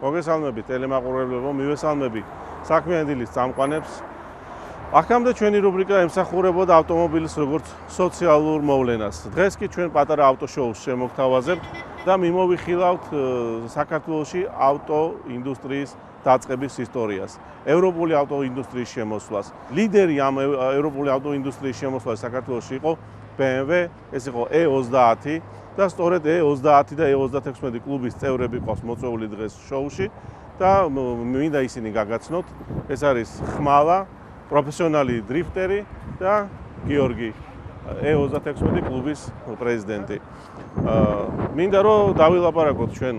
მოგესალმები ტელემაყურებლებო, მივესალმები საქმიანი დილის წამყვანებს. აქამდე ჩვენი რუბრიკა ემსახურებოდა ავტომობილის როგორც სოციალურ მოვლენას. დღეს კი ჩვენ პატარა ავტოშოუს შემოგთავაზებთ და მიმოვიხილავთ საქართველოში ავტოინდუსტრიის დაწყების ისტორიას, ევროპული ავტოინდუსტრიის შემოსვლას. ლიდერი ამ ევროპული ავტოინდუსტრიის შემოსვლას საქართველოში იყო BMW, ეს იყო E30 და სწორედ E30 და E36 კლუბის წევრები ყავს მოწვეული დღეს შოუში და მინდა ისინი გაგაცნოთ. ეს არის ხმალა, პროფესიონალი დრიფტერი და გიორგი, E36 კლუბის პრეზიდენტი. მინდა რომ დავილაპარაკოთ ჩვენ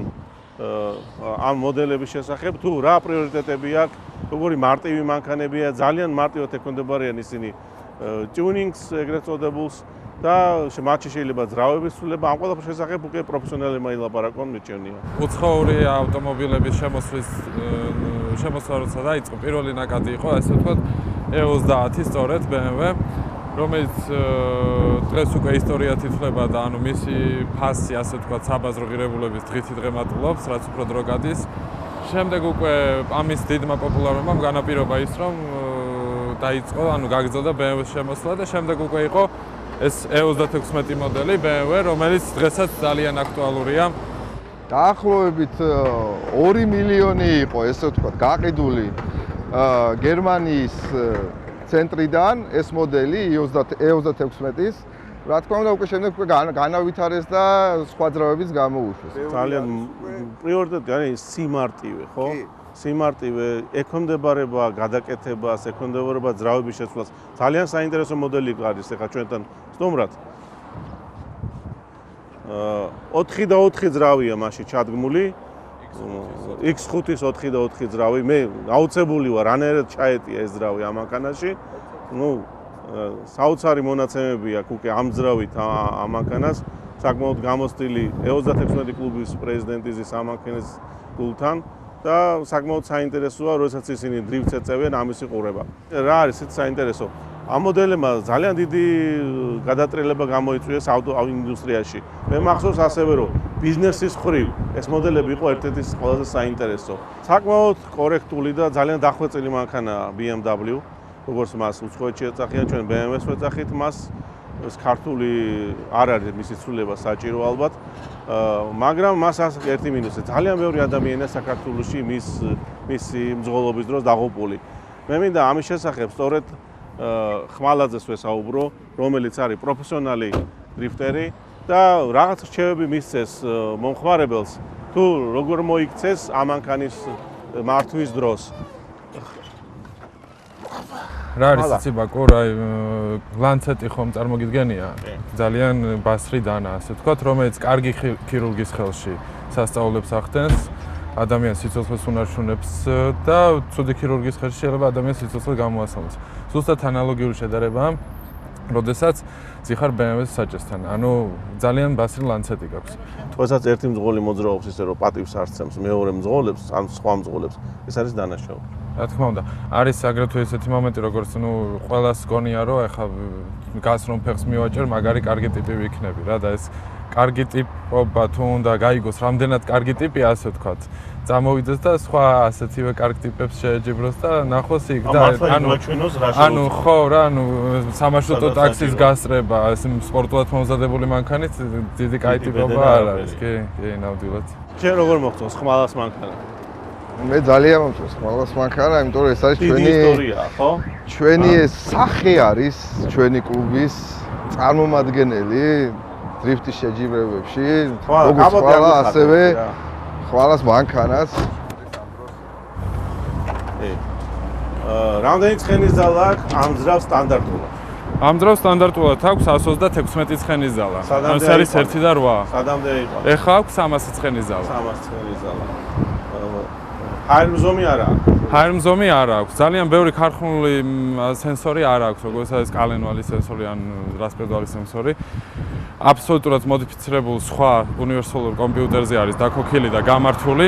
ამ მოდელების შესახებ, თუ რა პრიორიტეტები აქვს, როგორი მარტივი მანქანებია, ძალიან მარტივად ექვემდებარიან ისინი ტიუნინგს ეგრეთ წოდებულს და მათში შეიძლება ძრავების ცვლილება, ამ ყველაფრის შესახებ უკვე პროფესიონალებმა ილაპარაკონ მიჭირნია. უცხოური ავტომობილების შემოსვლა როცა დაიწყო, პირველი ნაკადი იყო, ასე ვთქვათ, E30 სწორედ BMW, რომელიც დღეს უკვე ისტორიად ითვლება და ანუ მისი ფასი, ასე ვთქვათ, საბაზრო ღირებულების დღითი დღე მატულობს, რაც უფრო დრო გადის. შემდეგ უკვე ამის დიდმა პოპულარობამ განაპირობა ის, რომ დაიწყო, ანუ გაგრძელდა BMW-ს შემოსვლა და შემდეგ უკვე იყო ეს E36 მოდელი BMW, რომელიც დღესაც ძალიან აქტუალურია. დაახლოებით 2 მილიონი იყო, ესე ვთქვათ, გაყიდული გერმანიის ცენტრიდან ეს მოდელი E36-ის. რა თქმა უნდა, უკვე შემდეგ განავითარეს და სხვა ძრავებიც გამოუშვეს. ძალიან პრიორიტეტი არის სიმარტივე, ხო? სიმარტივე, ექვემდებარება გადაკეთებას, ექვემდებარება ძრავების შეცვლას. ძალიან საინტერესო მოდელი არის ეხლა ჩვენთან სტუმრად. 4 და 4 ძრავია მასში ჩადგმული. X5-ის 4 და 4 ძრავი. მე აუცებული ვარ, რანაირად ჩაეტია ეს ძრავი ამ მანქანაში. საოცარი მონაცემები აქვს უკვე ამ ძრავით ამ მანქანას. საკმაოდ გამოცდილი E36 კლუბის პრეზიდენტის ამ მანქანის გულთან. და საკმაოდ საინტერესოა, როდესაც ისინი დრიფტს ეწევიან, ამის იყურება. რა არის ეს საინტერესო? ამ მოდელებმა ძალიან დიდი გადატრიალება გამოიწვიეს ავტოინდუსტრიაში. მე მახსოვს ასევე, რომ ბიზნესის მხრივ ეს მოდელები იყო ერთ-ერთი ყველაზე საინტერესო. საკმაოდ კორექტული და ძალიან დახვეწილი მანქანაა BMW, როგორც მას უცხოეთში ეძახიან, ჩვენ BMW-ს ვეძახით მას. ეს ქართული არ არის მისი ცვლილება საჭირო ალბათ. მაგრამ მას ერთი მინუსი, ძალიან ბევრი ადამიანია საქართველოში მისი მძღოლობის დროს დაღუპული. მე მინდა ამის შესახებ სწორედ ხმალაძეს ვესაუბრო, რომელიც არის პროფესიონალი დრიფტერი და რაღაც რჩევები მისცეს მომხმარებელს, თუ როგორ მოიქცეს ამ მანქანის მართვის დროს. რა არის იცი ბაკო, რა ლანცეტი ხომ წარმოგიდგენია? ძალიან ბასრი დანა, ასე ვთქვათ, რომელიც კარგი ქირურგის ხელში სასწაულებს ახდენს, ადამიანის სიცოცხლეს უნარჩუნებს და ცუდი ქირურგის ხელში შეიძლება ადამიანის სიცოცხლე გამოასალმოს. ზუსტად ანალოგიური შედარებაა, როდესაც ძიხარ BMW-ს საჭესთან. ანუ ძალიან ბასრი ლანცეტი გაქვს. თორსაც ერთი მძღოლი მოძრაობს ისე რომ პატივს არცემს მეორე მძღოლებს, ან სხვა მძღოლებს. ეს არის დანაშაული. რა თქმა უნდა, არის აგრეთვე ესეთი მომენტი, როგორც ყველას გონია, რომ ეხა გასრომ ფეხს მივაჭერ, მაგარი კარგი ტიპი ვიქნები რა და ეს კარგი ტიპობა თუ უნდა გაიგოს, რამდენად კარგი ტიპი, ასე ვთქვათ, წამოვიდეს და სხვა ასეთივე კარგ ტიპებს შეეჯიბროს და ნახოს იქ და ანუ ხო რა, სამარშრუტო ტაქსის გასწრება, ეს სპორტულად მომზადებული მანქანით დიდი კაი ტიპობა არ არის, კი, ნამდვილად. შენ როგორ მოხდოს ხმალას მანქანა? მე ძალიან მომწონს ხმალას მანქანა, იმიტომ რომ ეს არის ჩვენი ისტორია, ხო? ჩვენი სახე არის ჩვენი კლუბის წარმომადგენელი დრიფტის შეჯიბრებებში, როგორც ხმალა, ასევე ხმალას მანქანას. რამდენი ცხენის ძალა აქვს ამ ძრავს სტანდარტულად? ამ ძრავს სტანდარტულად აქვს 126 ცხენის ზალა. ეს არის 1 და 8. სადამდე იყო? ეხა აქვს 300 ცხენის ზალა. 300 ცხენის ზალა. ჰაერმზომი არა აქვს. ჰაერმზომი არ აქვს. ძალიან ბევრი ქარხნული სენსორი არ აქვს, როგორც არის კალენვალი სენსორი ან რასპედვალი სენსორი. აბსოლუტურად მოდიფიცირებულ სხვა უნივერსალურ კომპიუტერზე არის დაქოქილი და გამართული.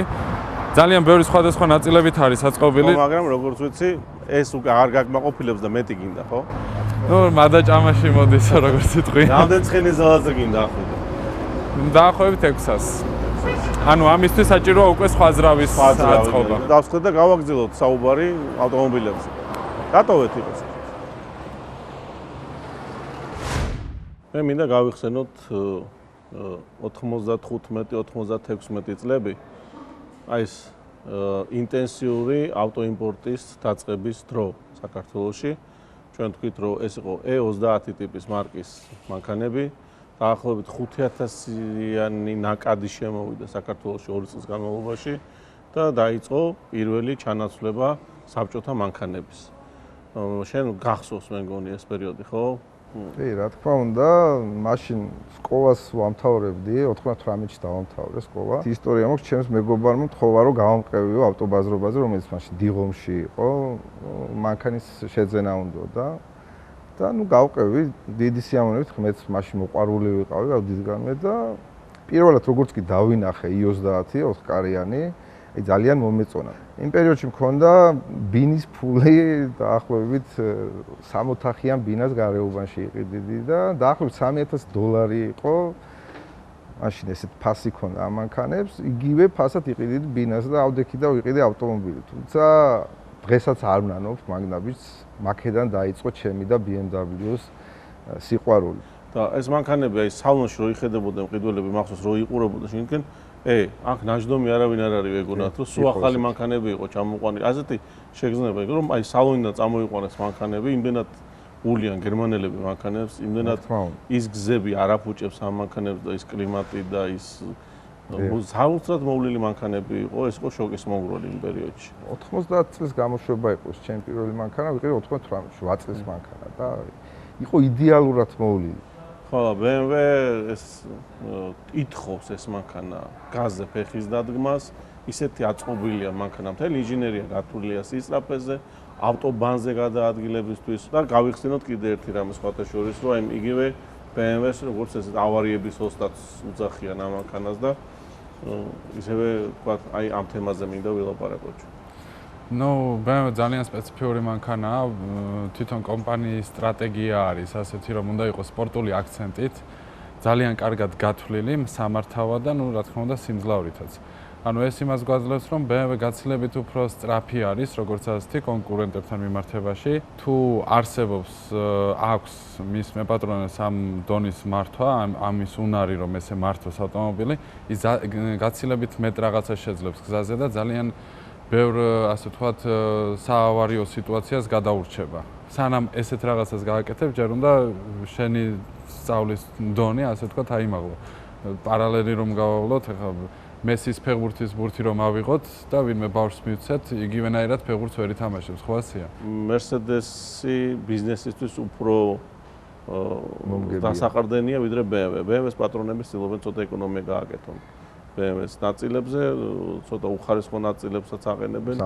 ძალიან ბევრი სხვადასხვა ნაწილებით არის აწყობილი. მაგრამ როგორც ვიცი, ეს უკვე არ გაგმაყოფილებს და მეტი გინდა, ხო? მადა ჭამაში მოდის, როგორც იტყვი. რამდენი ცხენის ზალაზე გინდა ახლა? დაახლოებით 600. მოგცეს. ანუ ამისთვის საჭიროა უკვე სხვა ზრავის აწყობა. დავსხდეთ და გავაგრძელოთ საუბარი ავტომობილებზე. დატოვეთ იყოს. მე მინდა გავიხსენოთ 95-96 წლები აი ეს ინტენსიური ავტოიმპორტის დაწყების დრო საქართველოში. ჩვენ თქვით, რომ ეს იყო E30 ტიპის მარკის მანქანები. დაახლოებით 5000-იანი ნაკადი შემოვიდა საქართველოში 2 წლის განმავლობაში და დაიწყო პირველი ჩანაცვლება საბჭოთა მანქანების. შენ გახსოვს მე მგონი ეს პერიოდი, ხო? კი, რა თქმა უნდა, მაშინ სკოლას ვამთავრებდი, 98-ში დავამთავრე სკოლა. ისტორია მოქვს ჩემს მეგობარმა თქვა, რომ გავამყევიო ავტობაზრობაზე, რომელიც მაშინ დიღომში იყო, მანქანის შეძენა უნდოდა. და ნუ გავყევი დიდი სიამოვნებით, მეც მაშინ მოყვარული ვიყავი ავდისგანმე და პირველად როგორც კი დავინახე i30 4-კარიანი, აი ძალიან მომეწონა. იმ პერიოდში მქონდა ბინის ფული დაახლოებით 60-ოთახიან ბინას გარეუბანში იყიდიდი და დაახლოებით $3000 იყო. მაშინ ესეთ ფასი ქონდა ამ მანქანებს, იგივე ფასად იყიდიდი ბინას და ავდექი და ვიყიდე ავტომობილი. თუმცა დღესაც არ ვნანობ მაგნაბის მაქედან დაიწყო ჩემი და BMW-ს სიყვარული. და ეს მანქანები აი სალონში რო იხედებოდა მყიდველები მახსოვს რო იყურებოდა შენკენ აქ ნაჯდომი არავინ არ არის ეგონათ რომ სულ ახალი მანქანები იყო ჩამოყვანილი. ასეთი შეგრძნება იყო რომ აი სალონიდან წამოიყვანეს მანქანები, იმდენად ულიან გერმანელები მანქანებს, იმდენად ის გზები არაფუჭებს ამ მანქანებს და ის კლიმატი და ის საოცრად მოვლილი მანქანები იყო, ეს იყო შოკის მომგვრელი იმ პერიოდში. 90 წლის გამოშვება იყო ეს ჩემი პირველი მანქანა, ვიყიდე 98 8 წლის მანქანა და იყო იდეალურად მოვლილი. ხო, BMW ეს ითხოვს ეს მანქანა გაზზე ფეხის დადგმას, ისეთი აწყობილია მანქანა, მთელი ინჟინერია გათვლილია სისწრაფეზე, ავტობანზე გადაადგილებისთვის და გავიხსენოთ კიდე ერთი რამე სხვათა შორის, რომ აი იგივე BMW-ს როგორც ეს ავარიების ოსტატს უძახიან ამ მანქანას და ისევე თქვა აი ამ თემაზე მინდა ვილაპარაკოთ. ნუ BMW ძალიან სპეციფიური მანქანაა, თვითონ კომპანიის სტრატეგია არის ასეთი, რომ უნდა იყოს სპორტული აქცენტით, ძალიან კარგად გათვლილი, სამართავად და ნუ რა თქმა უნდა სიმძლავრითაც. ანუ ეს იმას გვაძლევს, რომ BMW გაცილებით უფრო სწრაფი არის, როგორც ასეთი კონკურენტებთან მიმართებაში. თუ არსებობს აქვს მის მეპატრონეს ამ დონის მართვა, ამის უნარი, რომ ესე მართოს ავტომობილი, ის გაცილებით მეტ რაღაცას შეძლებს გზაზე და ძალიან ბევრ ასე ვთქვათ საავარიო სიტუაციას გადაურჩება. სანამ ესეთ რაღაცას გააკეთებ, ჯერ უნდა შენი სწავლის დონე ასე ვთქვათ აიმაღლო. პარალელი რომ გავავლოთ, ეხლა მესის ფეხბურთის ბურთი რომ ავიღოთ და ვინმე ბავშვს მივცეთ, იგივენაირად ფეხბურთს ვერ ითამაშებს, ხო ასეა? Mercedes-ი ბიზნესისთვის უფრო დასაყრდენია ვიდრე BMW. BMW-ს პატრონები ცდილობენ ცოტა ეკონომია გააკეთონ. BMW-ს ნაწილებზე, ცოტა უხარისხო ნაწილებსაც აყენებენ.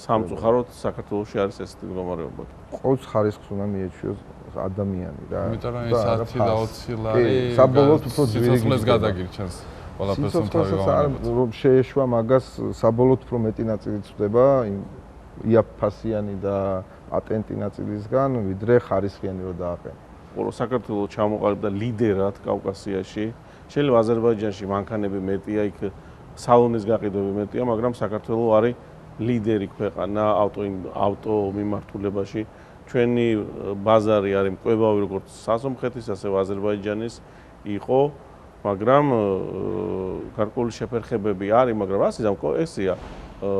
სამწუხაროდ საქართველოში არის ესეთი მდგომარეობა. ყოველთვის ხარისხს უნდა მიეჩვიოს ადამიანი რა. იმიტომ რომ ეს 10 და 20 ლარი საბოლოოდ უფრო ძვირს გადაგირჩენს. ყველაფერს თავი გამოვიდა. რომ შეეშვა მაგას საბოლოოდ უფრო მეტი ნაწილი წდება იმ იაფფასიანი და პატენტი ნაწილისგან, ვიდრე ხარისხიანი რო დააყენო. ხოლო საქართველოს ჩამოყალიბდა ლიდერად კავკასიაში. შეიძლება აზერბაიჯანში მანქანები მეტია, იქ სალონის გაყიდვები მეტია, მაგრამ საქართველოს არის ლიდერი ქვეყანა ავტო მიმართულებაში. ჩვენი ბაზარი არის მკვებავი როგორც სასომხეთის, ასევე აზერბაიჯანის იყო, მაგრამ გარკვეული შეფერხებები არის, მაგრამ ასე ესია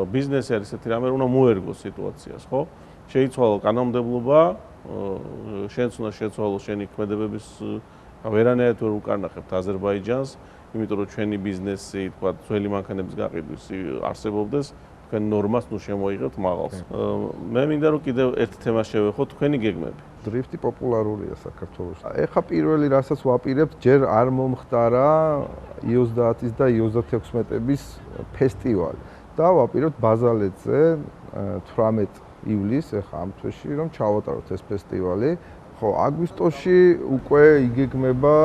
ბიზნესი არის ესეთი რამე, რომ უნდა მოერგოს სიტუაციას, ხო? შეიცვალო კანონმდებლობა, შენც უნდა შეცვალო შენი ქმედებების ვერანაირად ვერ უკარნახებთ აზერბაიჯანს, იმიტომ რომ ჩვენი ბიზნესი, თქვა, ძველი მანქანების გაყიდვის არსებობდეს, თქვენ ნორმას ნუ შემოიღებთ მაღალს. მე მინდა რომ კიდევ ერთ თემას შევეხოთ, თქვენი გეგმები. დრიფტი პოპულარულია საქართველოში. ეხა პირველი რასაც ვაპირებთ, ჯერ არ მომხდარა i30-ის და i36-ების ფესტივალი. და ვაპირებთ ბაზალეთზე 18 ივლისს, ეხა ამ თვეში რომ ჩავატაროთ ეს ფესტივალი. ხო, აგვისტოში უკვე იგეგმება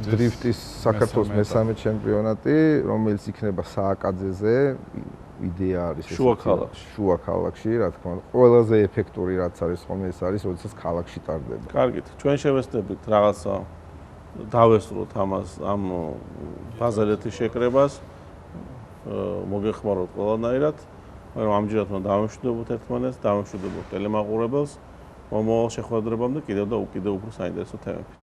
დრიფტის საქართველოს მესამე ჩემპიონატი, რომელიც იქნება სააკაძეზე. იდეა არის ეს შუა ქალაქში, რა თქმა უნდა. ყველაზე ეფექტური რაც არის ხოლმე ეს არის, როდესაც ქალაქში ტარდება. კარგით, ჩვენ შევესწრებით რაღაცა დავესრულოთ ამას ამ ბაზალეთის შეკრებას. მოგეხმაროთ ყველანაირად, მაგრამ ამჯერად უნდა დავემშვიდობოთ ერთმანეთს, დავემშვიდობოთ ტელემაყურებელს. მომავალ შეხვედრებამდე კიდევ და უკიდევ უფრო საინტერესო თემებით.